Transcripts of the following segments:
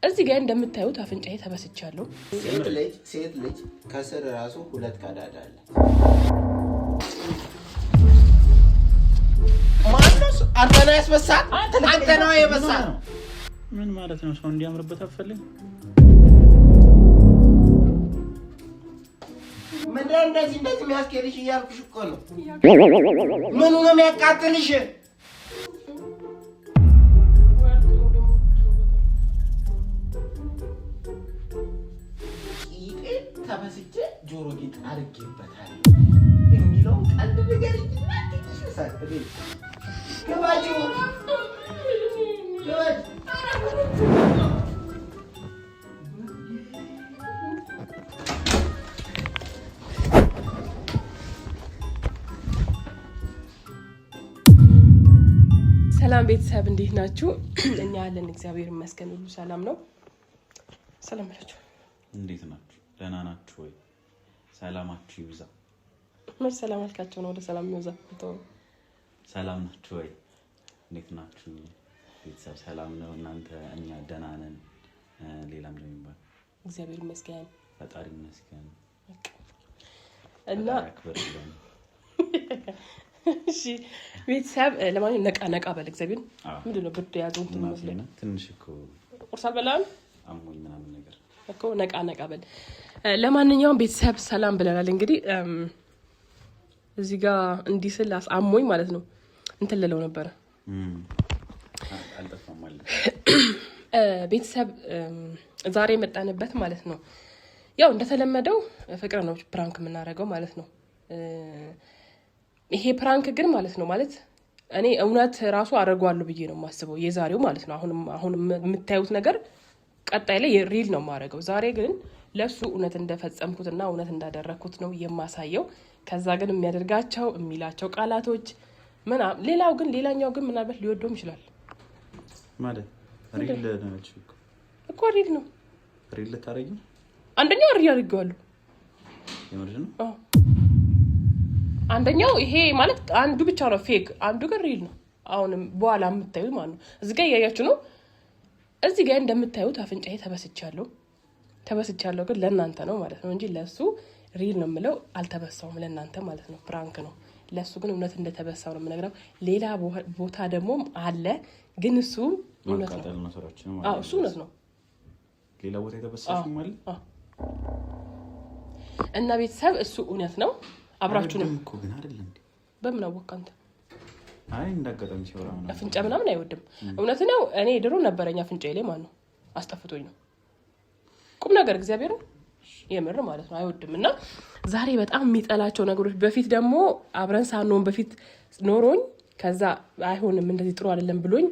እዚህ ጋር እንደምታዩት አፍንጫዬ ተበስቻለሁ። ሴት ልጅ ከስር ራሱ ሁለት ቀዳዳ አለ። ማንስ አንተና ያስበሳል? አንተና ያስበሳል? ምን ማለት ነው? ሰው እንዲያምርበት አፈልግ ምን እንደዚህ የሚያስኬድሽ እያልኩሽ እኮ ነው። ምኑ ነው የሚያቃጥልሽ? ተበስቼ ጆሮ ጌጥ አድርጌበታል የሚለው ቀልድ ነገር ይችላል። ገባችሁ? ሰላም ቤተሰብ እንዴት ናችሁ? እኛ ያለን እግዚአብሔር ይመስገን ሁሉ ሰላም ነው። ሰላም ናችሁ? እንዴት ናችሁ? ደህና ናችሁ ወይ? ሰላማችሁ ይብዛ። ምን ሰላም አልካቸው ነው ወደ ሰላም ይብዛ? ሰላም ናችሁ ወይ? እንዴት ናችሁ? ቤተሰብ ሰላም ነው? እናንተ? እኛ ደህና ነን። ሌላም ለሚባል እግዚአብሔር ይመስገን፣ ፈጣሪ ይመስገን እና እሺ ቤተሰብ ለማንኛውም ነቃ በል እግዚአብሔር። ምንድነው ብርድ ያዘው ትንሽ እኮ ቁርስ አልበላም አሞኝ ምናምን ነገር እኮ ነቃ በል። ለማንኛውም ቤተሰብ ሰላም ብለናል። እንግዲህ እዚህ ጋር እንዲህ ስል አሞኝ ማለት ነው እንትን ልለው ነበር አልጠፋም ማለት ቤተሰብ ዛሬ መጣንበት ማለት ነው። ያው እንደተለመደው ፍቅር ነው ፕራንክ የምናደርገው ማለት ነው። ይሄ ፕራንክ ግን ማለት ነው ማለት እኔ እውነት ራሱ አደርገዋለሁ ብዬ ነው የማስበው የዛሬው ማለት ነው። አሁን የምታዩት ነገር ቀጣይ ላይ ሪል ነው የማደርገው። ዛሬ ግን ለሱ እውነት እንደፈጸምኩትና እውነት እንዳደረኩት ነው የማሳየው። ከዛ ግን የሚያደርጋቸው የሚላቸው ቃላቶች ምናምን ሌላኛው ግን ምናልባት ሊወደውም ይችላል ማለት ሪል ነው እኮ ሪል ነው። ሪል ታረጊ አንደኛው ሪል አድርገዋለሁ የምርሽ ነው። አንደኛው ይሄ ማለት አንዱ ብቻ ነው ፌክ፣ አንዱ ግን ሪል ነው። አሁንም በኋላ የምታዩት ማለት ነው። እዚህ ጋር እያያችሁ ነው። እዚህ ጋር እንደምታዩት አፍንጫዬ ተበስቻለሁ ግን ለእናንተ ነው ማለት ነው እንጂ ለሱ ሪል ነው የምለው አልተበሳውም፣ ለእናንተ ማለት ነው። ፕራንክ ነው። ለሱ ግን እውነት እንደተበሳው ነው የምነግረው። ሌላ ቦታ ደግሞ አለ ግን እሱ እውነት ነው። አዎ እሱ እውነት ነው። ሌላ ቦታ የተበሳሽ ማለት እና ቤተሰብ እሱ እውነት ነው። አብራችሁንም እኮ ግን አይደለም እንዴ? በምን አወቅህ አንተ? አይ እንዳጋጣሚ ሲወራ ነው። አፍንጫ ምናምን አይወድም። እውነት ነው። እኔ ድሮ ነበረኛ አፍንጫዬ ላይ ማለት ነው አስጠፍቶኝ ነው። ቁም ነገር እግዚአብሔር የምር ማለት ነው አይወድም። እና ዛሬ በጣም የሚጠላቸው ነገሮች በፊት ደግሞ አብረን ሳንሆን በፊት ኖሮኝ ከዛ አይሆንም እንደዚህ ጥሩ አይደለም ብሎኝ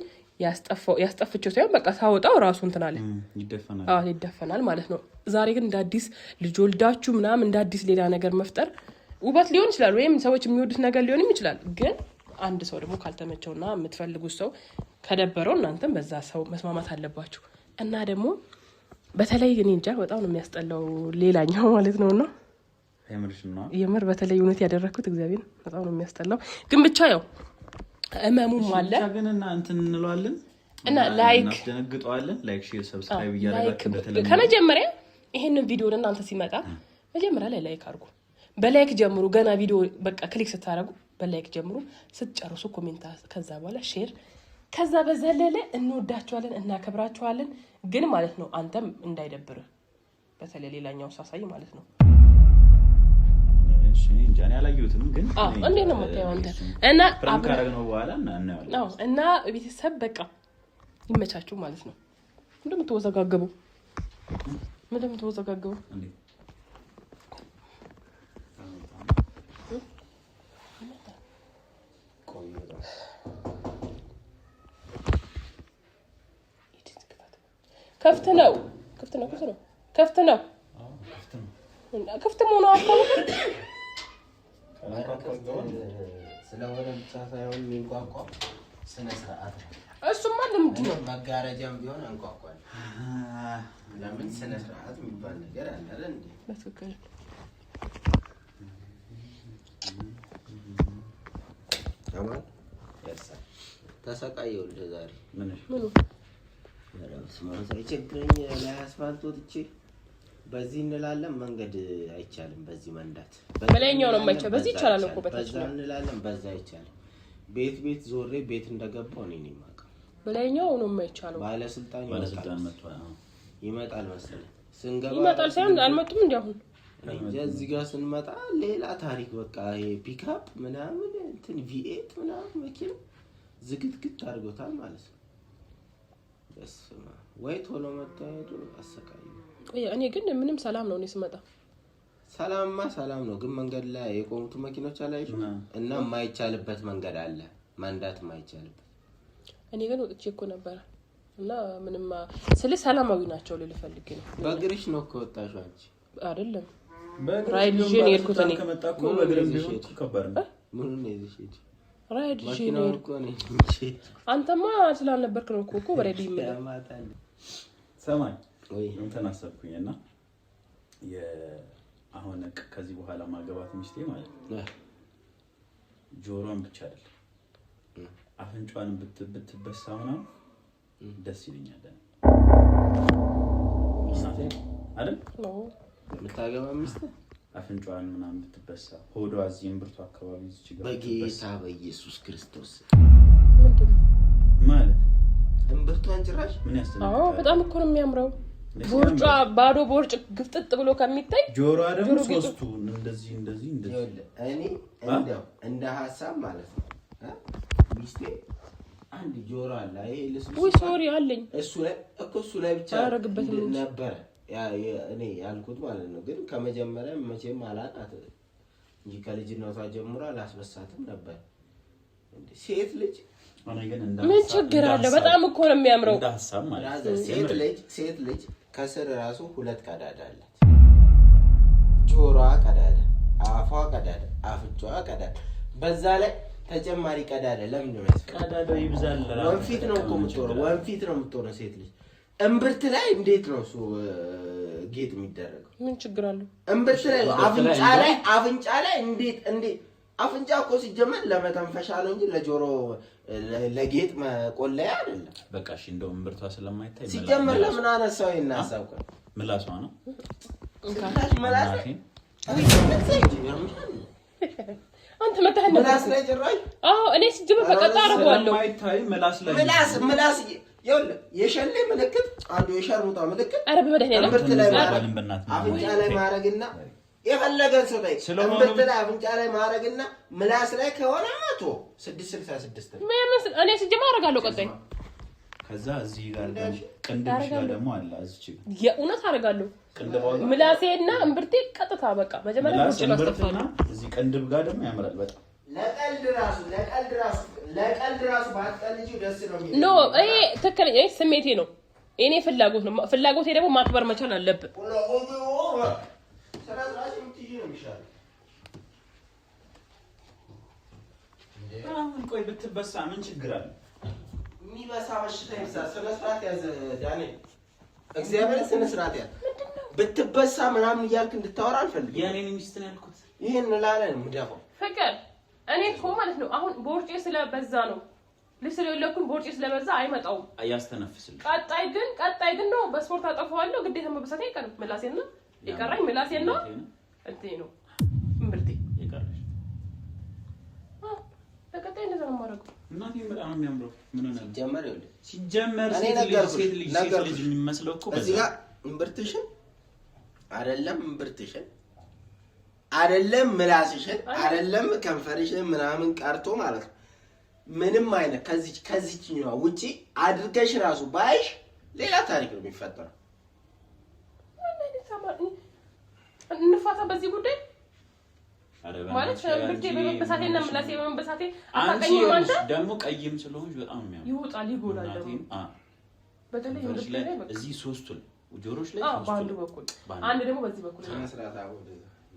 ያስጠፍቸው ሳይሆን በቃ ሳወጣው ራሱ እንትን አለ ይደፈናል ማለት ነው። ዛሬ ግን እንደ አዲስ ልጅ ወልዳችሁ ምናምን እንደ አዲስ ሌላ ነገር መፍጠር ውበት ሊሆን ይችላል ወይም ሰዎች የሚወዱት ነገር ሊሆንም ይችላል። ግን አንድ ሰው ደግሞ ካልተመቸውና የምትፈልጉት ሰው ከደበረው እናንተም በዛ ሰው መስማማት አለባችሁ። እና ደግሞ በተለይ እኔ እንጃ በጣም ነው የሚያስጠላው ሌላኛው ማለት ነውና የምር በተለይ እውነት ያደረኩት እግዚአብሔር በጣም ነው የሚያስጠላው። ግን ብቻ ያው እመሙም አለ ግን እንትን እንለዋለን እና ላይክ እናስደነግጠዋለን። ላይክ ሼር ሰብስክራይብ እያደረጋችሁ እንደተለመደ ከመጀመሪያ ይሄንን ቪዲዮ እናንተ ሲመጣ መጀመሪያ ላይ ላይክ አድርጉ። በላይክ ጀምሩ። ገና ቪዲዮ በቃ ክሊክ ስታደርጉ በላይክ ጀምሩ። ስትጨርሱ ኮሜንት፣ ከዛ በኋላ ሼር። ከዛ በዘለለ እንወዳችኋለን፣ እናከብራችኋለን። ግን ማለት ነው አንተም እንዳይደብር በተለይ ሌላኛው ሳሳይ ማለት ነው። እሺ እንጃኔ አላየሁትም ግን እንዴ ነው የምታየው አንተ? እና ፕራንክ አደረግነው በኋላ እናየዋለን። እና ቤተሰብ በቃ ይመቻችሁ ማለት ነው። እንደምትወዘጋገቡ እንዴ ከፍት ነው መሆኑ አታውቅም። ስለሆነ ብቻ ሳይሆን የሚንቋቋ ስነ ስርዓት ነው። እሱማ ለምንድን ነው መጋረጃም ቢሆን አንቋቋል። ለምን ስነ ስርዓት የሚባል ነገር አለ እንዴ? በትክክል አማን ተሰቃየው ዛሬ ምኑ ስማንሳ ይቸግረኝ ላይ አስፋልት ወጥቼ በዚህ እንላለን መንገድ አይቻልም በዚህ መንዳት በላይኛው ነው የማይቻል በዚህ ይቻላል እኮ በታች በዛ እንላለን በዛ አይቻልም ቤት ዞሬ ቤት እንደገባው እኔ ነኝ ማቀ በላይኛው ነው የማይቻለው ባለስልጣን መጥቷል ይመጣል መሰለኝ ስንገባ ይመጣል ሳይሆን አልመጡም እንዴ አሁን እዚህ ጋር ስንመጣ ሌላ ታሪክ በቃ ይሄ ፒክአፕ ምናምን እንትን ቪኤት ምናምን መኪና ዝግትግት አድርጎታል ማለት ነው በስማ ወይ ቶሎ መጣሁ አሰቃይ እኔ ግን ምንም ሰላም ነው እኔ ስመጣ ሰላም ነው ግን መንገድ ላይ የቆሙት መኪኖች አላይሽ እና የማይቻልበት መንገድ አለ መንዳት የማይቻልበት እኔ ግን ወጥቼ እኮ ነበር እና ምንም ስለ ሰላማዊ ናቸው ልፈልግ ነው በእግርሽ ነው ከወጣሽ አንቺ አይደለም ራይድ ጄን የርኩት እኔ ከመጣኩ በእግርም ቢሆን ከበር ነው ምን ነው ይዘሽ ራይድ ጄን እኮ ነኝ አንተማ ስላልነበርክ ነው እኮ በሬዲ ይመጣ ሰማኝ ወይ እንትን አሰብኩኝና አሁን ከዚህ በኋላ ማገባት ሚስቴ ማለት ነው ጆሮን ብቻ አይደለም አፍንጫዋን ብትበሳውና ደስ ይለኛል አይደል ነው ምታገባ ሚስቴ አፍንጫዋን ምናምን ብትበሳ ሆዷ እዚህም ብርቱ አካባቢ እዚህ ጋር በጌታ በኢየሱስ ክርስቶስ ምንድን ማለት እንብርቷን ጭራሽ ምን ያስተናግዳል አዎ በጣም እኮ ነው የሚያምረው ቦርጫ ባዶ ቦርጭ ግፍጥጥ ብሎ ከሚታይ ጆሮዋ ደግሞ ሶስቱ እንደዚህ እኔ እንደ ሐሳብ ማለት ነው ሚስቴ አንድ ጆሮ አለ ይሄ ልስልስ ወይ ሶሪ አለኝ እሱ ላይ ብቻ ነበር እኔ ያልኩት ማለት ነው ግን ከመጀመሪያ መቼም አላጣት እንጂ ከልጅነቷ ጀምሮ አላስበሳትም ነበር ሴት ልጅ ምን ችግር አለ በጣም እኮ ነው የሚያምረው ዳሳም ማለት ሴት ልጅ ከስር ራሱ ሁለት ቀዳዳ አላት ጆሮዋ ቀዳዳ አፏ ቀዳዳ አፍንጫዋ ቀዳዳ በዛ ላይ ተጨማሪ ቀዳዳ ለምን ነው ቀዳዳው ይብዛል ወንፊት ነው የምትሆነው ሴት ልጅ እምብርት ላይ እንዴት ነው እሱ ጌጥ የሚደረገው ምን ችግር አለ እምብርት ላይ አፍንጫ ላይ እንዴት አፍንጫ እኮ ሲጀመር ለመተንፈሻ ነው እንጂ ለጆሮ ለጌጥ መቆለያ አይደለም በቃ እሺ እንደው እምብርቷ ስለማይታይ ሲጀመር ለምን አነሳው ይናሳውቀ ምላሷ ነው ምላስ አንተ መታህ ምላስ ላይ ጭራሽ እኔ ሲጀመር በቀጣ አረጋለሁ ማይታይ ምላስ ላይ ምላስ ይኸውልህ የሸሌ ምልክት አንዱ የሸርሙጣ ምልክት አረ በመድኃኒዓለም እምብርት ላይ አፍንጫ ላይ ማረግና የፈለገን ሰው ላይ እምብርት ላይ አፍንጫ ላይ ማረግና ምላስ ላይ ከሆነ 666 እኔ ሲጀመር አረጋለሁ ቀጣይ ከዛ እዚህ ጋር ቅንድብሽ ጋር ደግሞ አለ እዚህ ጋር የእውነት አረጋለሁ ምላሴና እምብርቴ ቀጥታ በቃ መጀመሪያ ወጭ ነው አስተፋና እዚህ ቅንድብ ጋር ደግሞ ያምራል በጣም ለቀልድ ራሱ ባትቀልጂ ደስ ነው የሚለው ኖ ይሄ ትክክለኛ ስሜቴ ነው እኔ ፍላጎት ነው ፍላጎቴ ደግሞ ማክበር መቻል አለብህ አሁን ቆይ ብትበሳ ምን ችግር አለ የሚበሳ በሽታ ይብዛ ስነ ስርዓት ያዘ ዳንኤል እግዚአብሔር ስነ ስርዓት ያዘ ብትበሳ ምናምን እያልክ እንድታወራ አልፈልግም የኔን ሚስት ነው ያልኩት ይሄን ላለን ምዳፈው ፍቅር እኔ እኮ ማለት ነው አሁን ቦርጬ ስለበዛ ነው ለስለለኩን ቦርጬ ስለበዛ አይመጣው አያስተነፍስል ቀጣይ ግን ነው በስፖርት አጠፋዋለሁ ግዴታ መበሳቴ አይቀርም ምላሴና ይቀራኝ ምላሴና እንዴ ነው እምብርቴ ይቀርሽ ለቀጣይ እንደዛ ነው ማረገው እናቴ በጣም የሚያምረው ምን ነው ሲጀመር ሴት ልጅ የሚመስለው እኮ በዚህ ጋር እምብርትሽን አይደለም ምላስሽን አይደለም ከንፈርሽን ምናምን ቀርቶ ማለት ነው ምንም አይነት ከዚህኛው ውጪ አድርገሽ ራሱ ባይሽ ሌላ ታሪክ ነው የሚፈጠረው እንፋታ በዚህ ጉዳይ ማለት ብርቴ በመበሳቴና ምላሴ በመበሳቴ አታቀኝም አንተ ደግሞ ቀይም ስለሆንሽ በጣም የሚያምር ይወጣል ይጎላል ደግሞ በተለይ እዚህ ሶስቱ ጆሮሽ ላይ በአንድ በኩል አንድ ደግሞ በዚህ በኩል መስራታው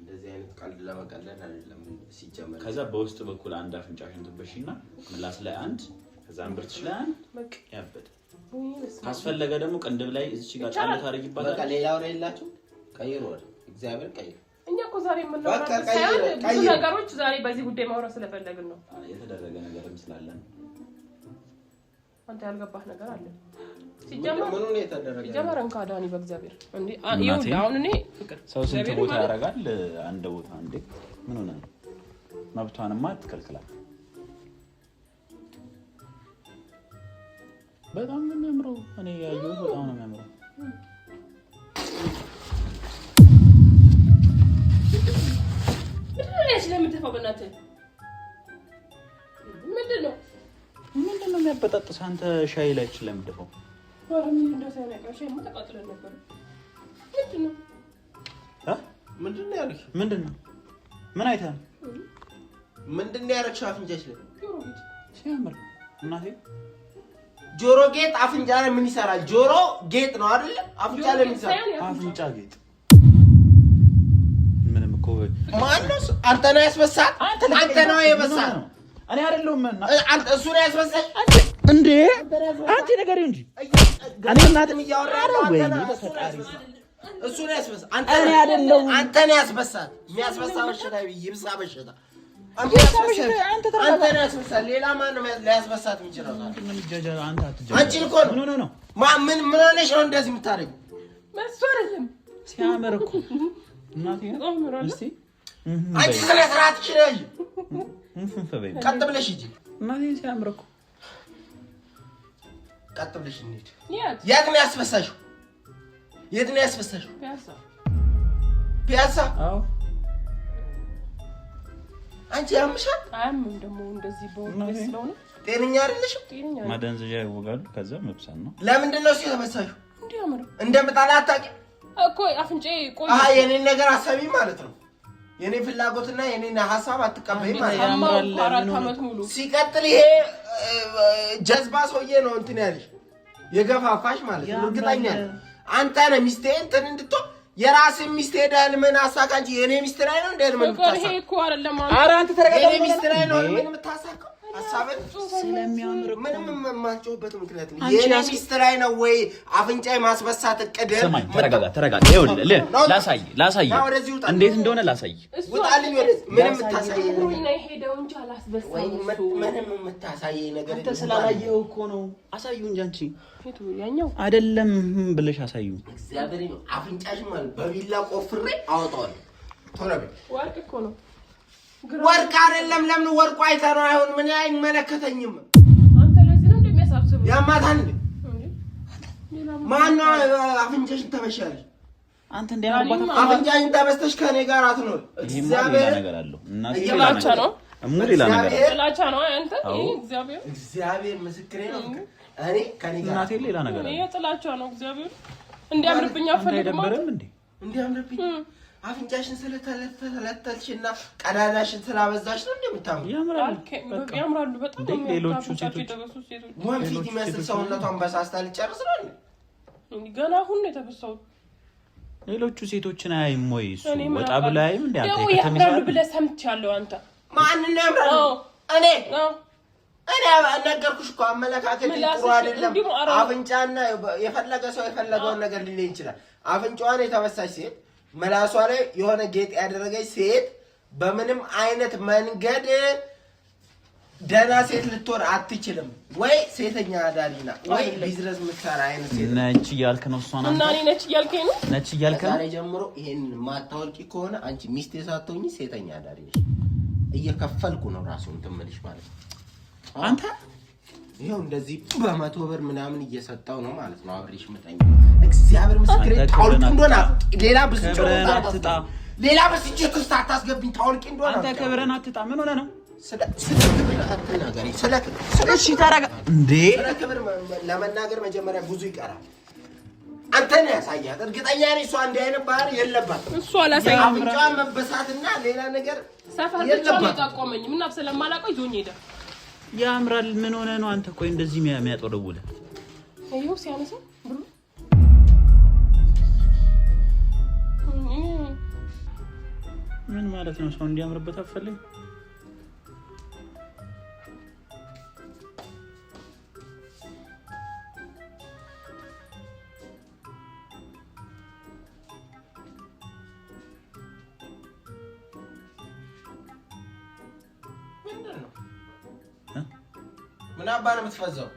እንደዚህ አይነት ቀልድ ለመቀለድ አይደለም ሲጀመር ከዛ በውስጥ በኩል አንድ አፍንጫሽን ትበሽና ምላስ ላይ አንድ ከዛ እምብርትሽ ላይ አንድ በቃ ያበደ ካስፈለገ ደግሞ ቅንድብ ላይ እዚህ ጋር ጫለ ታረጊባታል በቃ ሌላው ላይ የላችሁ ቀይሩ ወደ እግዚአብሔር ቀይሩ እኛ እኮ ዛሬ የምናወራው ብዙ ነገሮች ዛሬ በዚህ ጉዳይ ማውራት ስለፈለግን ነው የተደረገ ነገርም ስላለን አንተ ያልገባህ ነገር አለ ምኑ ነው የተደረገ ሲጀመር እንካ ዳኒ በእግዚአብሔር እንዴ ይኸውልህ አሁን እኔ ፍቅር ሰው ስንት ቦታ ያደርጋል አንድ ቦታ እንዴ ምን ሆነ መብቷንማ አትከልክላት በጣም ነው የሚያምረው እኔ ያየሁት በጣም ነው የሚያምረው ስለምትፈው በእናትህ ምንድነው የሚያበጣጥስ አንተ ሻይ ላይ ስለምትደፋው ወራም እንደሰው ነገር ሻይ ተቃጥለን ነበር ምንድነው ያልሽ ምንድነው ምን አይተህ ምንድነው ያረክሽ አፍንጫሽ ላይ ሲያምር እናቴ ጆሮ ጌጥ አፍንጫ ላይ ምን ይሰራል ጆሮ ጌጥ ነው አይደል አፍንጫ ላይ ምን ይሰራል አፍንጫ ጌጥ ማነው አንተ ነው ያስበሳት አንተ ነው የበሳት እኔ አይደለሁም አንተ እሱ ነው ያስበሳት እንዴ አንተ ነገር እንጂ እኔ እናትም እያወራለሁ እሱ ነው ያስበሳት አንተ እኔ አይደለሁም አንተ ነው ያስበሳት የሚያስበሳ በሽታ ይብሳ በሽታ አንተ ነው ያስበሳት ሌላ ማን ነው ሊያስበሳት የሚችለው አንተ አትጀምር አንቺ እኮ ነው ምን ሆነሽ ነው እንደዚህ የምታደርጊው መስፈርልም ሲያምር እኮ እናቴ እስቲ አንቺ ስለስራት ይችላል ቀጥ ብለሽ ሂጂ እናቴ ሲያምር እኮ ቀጥ ብለሽ እንሂድ የት ነው ያስፈሳሽው የት ነው ያስፈሳሽው ፒያሳ አዎ አንቺ ያምሻል አያምም ደግሞ እንደዚህ በወርስ ስለሆነ ጤነኛ አይደለሽም ማደንዘዣ ይወጋሉ ከዛ መብሳት ነው ለምንድን ነው ሲተበሳሽው እንዲያምር እንደምጣላ አታውቂ እኮ አፍንጬ ቆይ የኔን ነገር አሰቢ ማለት ነው የኔ ፍላጎትና የኔን ሐሳብ አትቀበይ ማለት ነው አራት አመት ሙሉ ሲቀጥል ይሄ ጀዝባ ሰውዬ ነው እንትን ያለሽ የገፋፋሽ ማለት ነው እርግጠኛ አንተ ነህ ሚስቴ እንትን እንድትሆን የራስህ ሚስቴ ዳል ምን አሳካ እንጂ የኔ ሚስት ላይ ነው እንዴ ምን ታሳካ ይሄ እኮ አይደለም ኧረ አንተ ተረጋጋ የኔ ሚስት ላይ ነው ምን የምታሳካው ሐሳብን ስለሚያምር ምንም የማልጮህበት ምክንያት ነው የኔ ሚስት ላይ ነው ወይ አፍንጫይ ማስበሳት እቅድ ሰማኝ ተረጋጋ ይኸውልህ ላሳይ እንዴት እንደሆነ ላሳይ ውጣልኝ ወደዚህ ምንም የምታሳይ እና ሄደው እንጂ አላስበሳም ምንም የምታሳይ ነገር አንተ ስላላየው እኮ ነው አሳዩ እንጂ አንቺ ፊቱ ያኛው አይደለም ብለሽ አሳዩ እግዚአብሔር ነው አፍንጫሽ ማለት በቢላ ቆፍሬ አወጣዋለሁ ቶሎ በይ ወርቅ እኮ ነው ወርቅ አይደለም ለምን ወርቁ አይተነው አይሆን ምን አይመለከተኝም አንተ ለዚህ ነው እንደሚያሳስበው ያማታን ማነው አፍንጫሽን ተበሻለሽ አንተ እንዲያማባት አፍንጫሽን ተበስተሽ ከኔ ጋር አትኖር እግዚአብሔር ነገር አለው እና ጥላቻ ነው ሙሪላ ነገር ጥላቻ ነው አንተ እግዚአብሔር ምስክሬ ነው እኔ ከኔ ጋር እናቴ ሌላ ነገር አለ ጥላቻ ነው እግዚአብሔር እንዲያምርብኝ አፈልግም እንዲያምርብኝ አፍንጫሽን ስለተለተልሽና ቀዳዳሽን ስላበዛሽ ነው እንደምታምሩ ያምራሉ በጣም ሌሎቹ ሴቶች ወንፊት ይመስል ሰውነቷን በሳስታ ልጨርስ ነው ገና አሁን ነው የተበሳው ሌሎቹ ሴቶችን አይም ወይ እሱ ወጣ ብላይም እንደ አንተ ያምራሉ ብለህ ሰምቻለሁ አንተ ማን ነው ያምራሉ እኔ ነገርኩሽ እኮ አመለካከት ጥሩ አይደለም አፍንጫና የፈለገ ሰው የፈለገውን ነገር ሊለኝ ይችላል አፍንጫዋን የተበሳች ሴት መላሷ ላይ የሆነ ጌጥ ያደረገች ሴት በምንም አይነት መንገድ ደና ሴት ልትሆን አትችልም ወይ ሴተኛ አዳሪና ወይ ቢዝነስ ምትሰራ አይነት ሴት ነች እያልክ ነው እሷን እና እኔ ነች እያልከኝ ነው ነች እያልክ ነው ዛሬ ጀምሮ ይሄን ማታወቂ ከሆነ አንቺ ሚስቴ ሳትሆኚ ሴተኛ አዳሪ ነሽ እየከፈልኩ ነው ራሱን ትምልሽ ማለት ነው አንተ ይሄው እንደዚህ በመቶ ብር ምናምን እየሰጣው ነው ማለት ነው አብሬሽ መጣኝ እግዚአብሔር ምስክሬ ታውልቂ እንደሆነ ሌላ ሌላ በስጭት ውስጥ አታስገብኝ ታውልቂ እንደሆነ አንተ ክብረን አትጣ ምን ሆነ ነው ስለ ክብር አትናገሪ ስለ እሺ ታረጋ እንዴ ስለ ክብር ለመናገር መጀመሪያ ብዙ ይቀራል አንተ ነህ ያሳያት እርግጠኛ ነኝ እሷ እንዲህ አይነት ባህሪ የለባትም እሷ አላሳየም አፍንጫዋን መበሳትና ሌላ ነገር ሰፈር ብቻ ነው ታቆመኝ ምናምን ስለማላውቀው ይዞኝ ሄደ ያምራል ምን ሆነ ነው አንተ ቆይ እንደዚህ የሚያጠረውለ ይሄው ሲያነሳ ብሩ ምን ማለት ነው ሰው እንዲያምርበት አፈልግ ምን አባን የምትፈዘው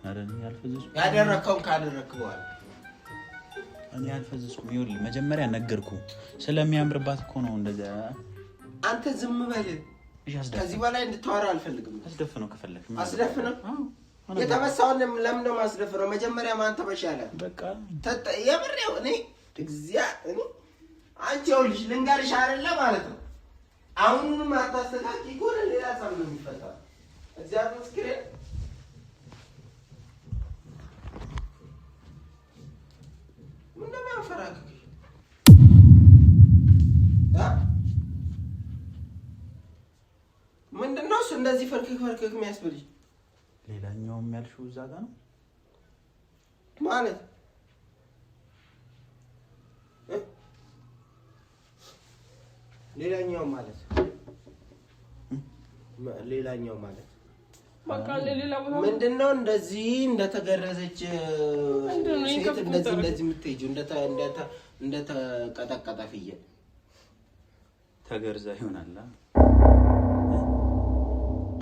አረን ያልፈዘዝኩ ያደረከውን ካደረክ በኋላ እኔ ያልፈዘዝኩም ይኸውልህ መጀመሪያ ነገርኩ ስለሚያምርባት እኮ ነው እንደዛ አንተ ዝም በል ከዚህ በላይ እንድታወራ አልፈልግም አስደፍነው ከፈለክ አስደፍነው የተበሳውን ለምን ነው ማስደፍነው መጀመሪያ ማን ተበሻለ በቃ የምሬው እኔ እግዚአብሔር አንቺ ይኸውልሽ ልንገርሽ አይደለ ማለት ነው አሁንም አታስተካኪ ጎል ሌላ ሰው ነው የሚፈታው እግዚአብሔር ምስክሬ ምንድነው ያፈራክ ምንድነው እሱ እንደዚህ ፈርክክ የሚያስብልሽ ሌላኛውም ያልሽው እዛ ጋር ነው ማለት ሌላኛው ማለት በቃ ሌላ ቦታ ምንድነው እንደዚህ እንደተገረዘች ሴት እንደዚህ የምትሄጂው እንደተቀጠቀጠ ፍየል ተገርዛ ይሆናል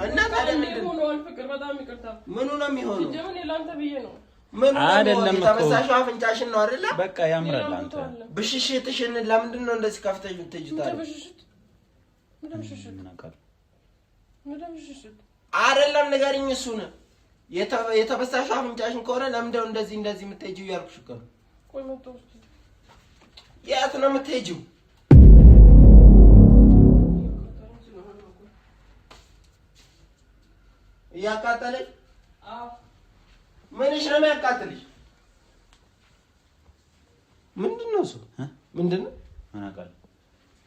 እና ታዲያ ምንድነው ፍቅር በጣም ይቅርታ ምኑ ነው የሚሆነው ጀመን ላንተ ብዬ ነው ምን አይደለም እኮ ተበሳሽው አፍንጫሽን ነው አይደለ በቃ ያምራል አንተ ብሽሽትሽን ለምንድን ነው እንደዚህ ከፍተሽ ትጅታለሽ ምንድነው አይደለም ንገሪኝ እሱን የተበሳሽው አፍንጫሽን ከሆነ ለምንድን ነው እንደዚህ የምትሄጂው ያልኩሽ እኮ ነው ቆይ መጣሁ የት ነው የምትሄጂው እያቃጠለኝ ምንሽ ነው የሚያቃጥልሽ ምንድነው እሱ ምንድነው አናቃል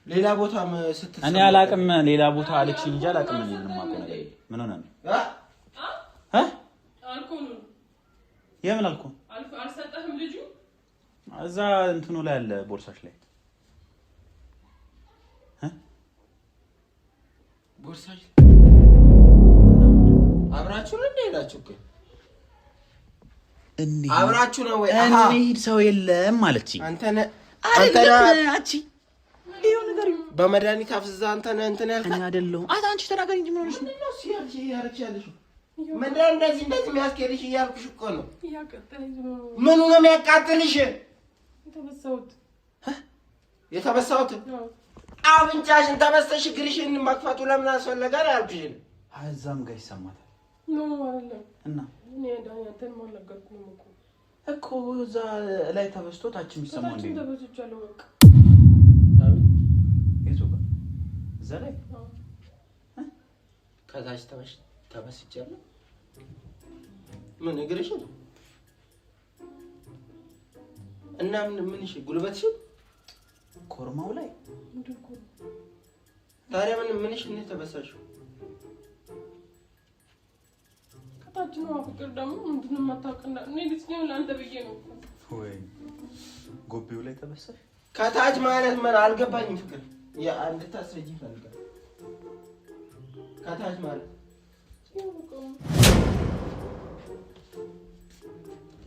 ሌላ ቦታ ስትሰማ እኔ አላቅም ሌላ ቦታ አለች እንጂ አላቅም ምን ማቆም ነገር ምን ሆነ ነው አልኮል የምን አልኮል አልሰጠህም ልጁ እዛ እንትኑ ላይ አለ ቦርሳሽ ላይ ቦርሳሽ አብራችሁ ነው እንደሄዳችሁ እኮ አብራችሁ ነው ወይ እንሂድ ሰው የለም ማለትኝ አንተ አቺ ሊዮ ነገር በመድኃኒት አፍዝዛ አንተ ነህ እንትን ያልከኝ እኔ አይደለሁም አንቺ ተናገሪ እንጂ ምን ሆነሽ ነው ያረክሻለሽ ምንድነው እንደዚህ የሚያስኬድሽ እያልኩሽ እኮ ነው ምኑ ነው የሚያቃጥልሽ የተበሳሁት አፍንጫሽን ተበስተሽ ግርሽን ማክፋቱ ለምን አስፈለገ አልኩሽ አዛም ጋር ይሰማታል ነው አይደለም እና እኔ ዳኛተን ማለገርኩኝ እኮ እዛ ላይ ተበስቶ ታች የሚሰማው እንዴ ተበስቻለሁ በቃ እዛ ላይ ከታች ተበስቻለሁ ምን እግርሽ እና ምን እሺ ጉልበትሽ ኮርማው ላይ ታዲያ ምን እሺ ነው ተበሳሽው ከታች ነው ፍቅር ደግሞ ምንድነው ማታውቅና እኔ ልጅነው ላንተ ብዬ ነው ወይ ጎቤው ላይ ተበሳሽ ከታች ማለት ምን አልገባኝም ፍቅር አንድ ታስረጂ ፈልጋለሁ ከታች ማለት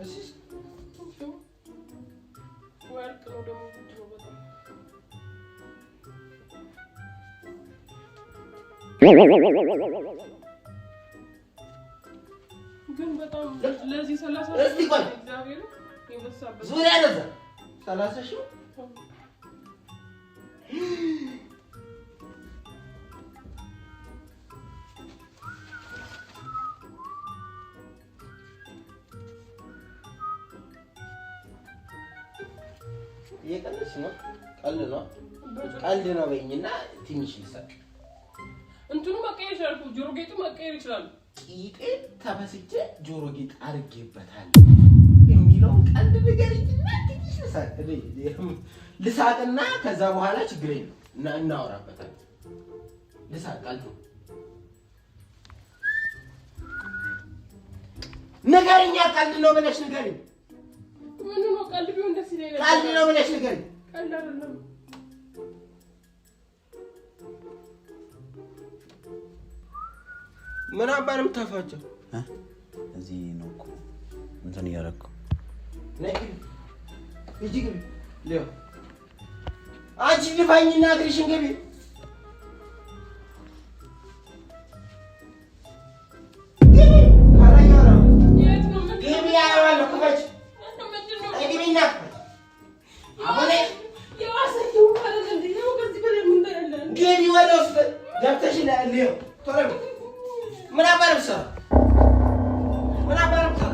እሺ ወርቅ ነው ደግሞ ግን በጣም ለዚህ 30 እግዚአብሔር ይወሳበት ዙሪያ ለዛ 30 ሺህ የቀለሽ ነው ቀልድ ነው በይኝና ትንሽ ይሰጥ እንትኑ መቀየር ይችላል ጆሮ ጌጡ መቀየር ይችላል ቂጤ ተበስቼ ጆሮ ጌጥ አርጌበታል የሚለውን ቀልድ ንገሪኝና ትንሽ ልሳቅና ከዛ በኋላ ችግር የለም እናወራበታለን ልሳቅ ቀልዱ ንገሪኛ ቀልድ ነው ብለሽ ንገሪኝ ምን ነው ቀልድ ቢሆን ደስ ይለኛል ቀልድ ነው ብለሽ ንገሪኝ ቀልድ አይደለም ምን አባንም ተፋጨው እዚህ ነው እኮ እንትን ያረኩ ነይ እጂ ግቢ ሊዮ አንቺ ልፋኝና ግሪሽን ግቢ የት ነው ሊዮ ቶሎ ምን አባረም ሰው ምን አባረም ሰው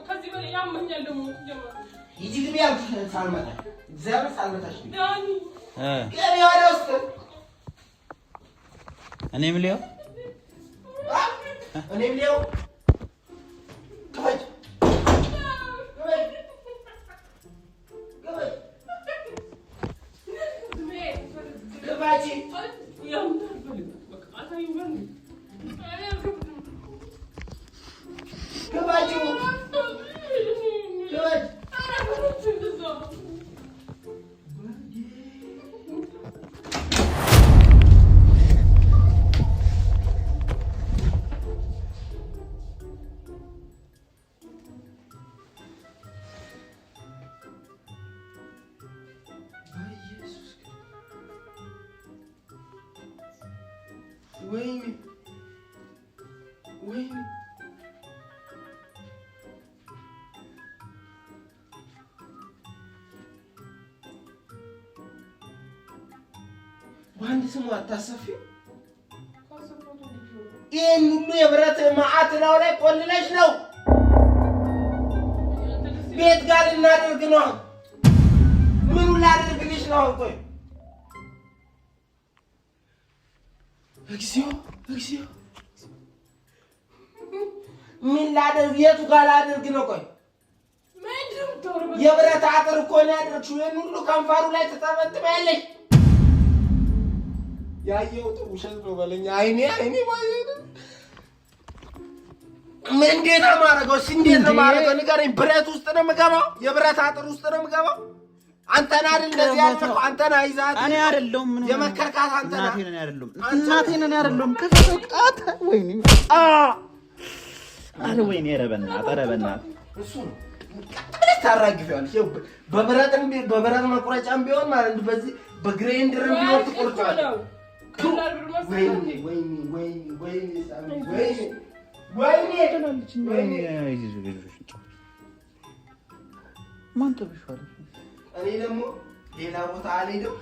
ከዚህ በላይ ያመኛል ደግሞ ይጂ ግቢ ያልኩሽ ሳልመጣ እግዚአብሔር ሳልመጣሽ ዳኒ ገቢ ወደ ውስጥ እኔም ሊዮ ከበጅ ገባች ገባችሁ ገባች ወይኔ በአንድ ስሙ አታሰፊው። ይህን ሁሉ የብረት መዓት ነው ላይ ቆልለሽ ነው ቤት ጋር ልናደርግ ነው። ምኑ ላደርግልሽ ነው? ቆይ እግዚኦ እግዚኦ ምን ላደርግ? የቱ ጋር ላደርግ ነው? ቆይ የብረት አጥር እኮ ነው ያደረግሽው። ይህን ሁሉ ከንፈሩ ላይ ተጠመጥሚያለሽ። ያየሁት ውሸት ነው በለኝ። አይኔ ማለት ምን እንዴት ነው የማደርገው? እንዴት ነው የማደርገው? ንገረኝ። ብረት ውስጥ ነው የምገባው? የብረት አጥር ውስጥ ነው የምገባው? አንተን አይደል እንደዚህ ያልከው? አንተን አይዛት እኔ አይደለሁም ምን የመከርካት አንተን እናቴን ከፈቃት ወይኔ አረ ወይኔ ረበናት እሱ ነው ታራግፊያለሽ። በብረት መቁረጫም ቢሆን ማለት በዚህ በግሬንደር ቢሆን ትቆርጫለሽ። ማን ተብሻለ? እኔ ደግሞ ሌላ ቦታ አልሄድም።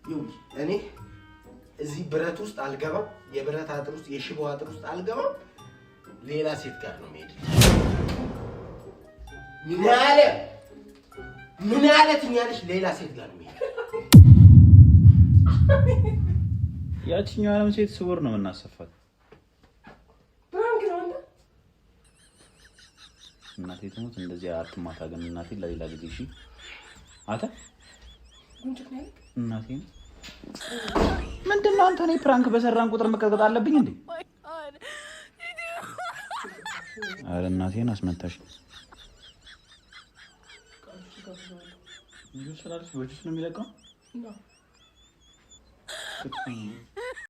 ይኸውልሽ እኔ እዚህ ብረት ውስጥ አልገባም። የብረት አጥር ውስጥ የሽቦ አጥር ውስጥ አልገባም። ሌላ ሴት ጋር ነው የምሄድ። ምን ያለ ትኛለሽ? ሌላ ሴት ጋር ነው የምሄድ። ያቺኛዋንም ሴት ስውር ነው የምናሰፋት። ብራንክ ነው አንተ። እናቴ ትሞት እንደዚህ አትማታ። ግን እናቴ ለሌላ ጊዜ እሺ። አታ እናቴ ምንድነው አንተ? እኔ ፕራንክ በሰራን ቁጥር መቀጥቀጥ አለብኝ እንዴ? አረ እናቴን አስመታሽ። ጁስ ስላልሽ በጁስ ነው የሚለቀው?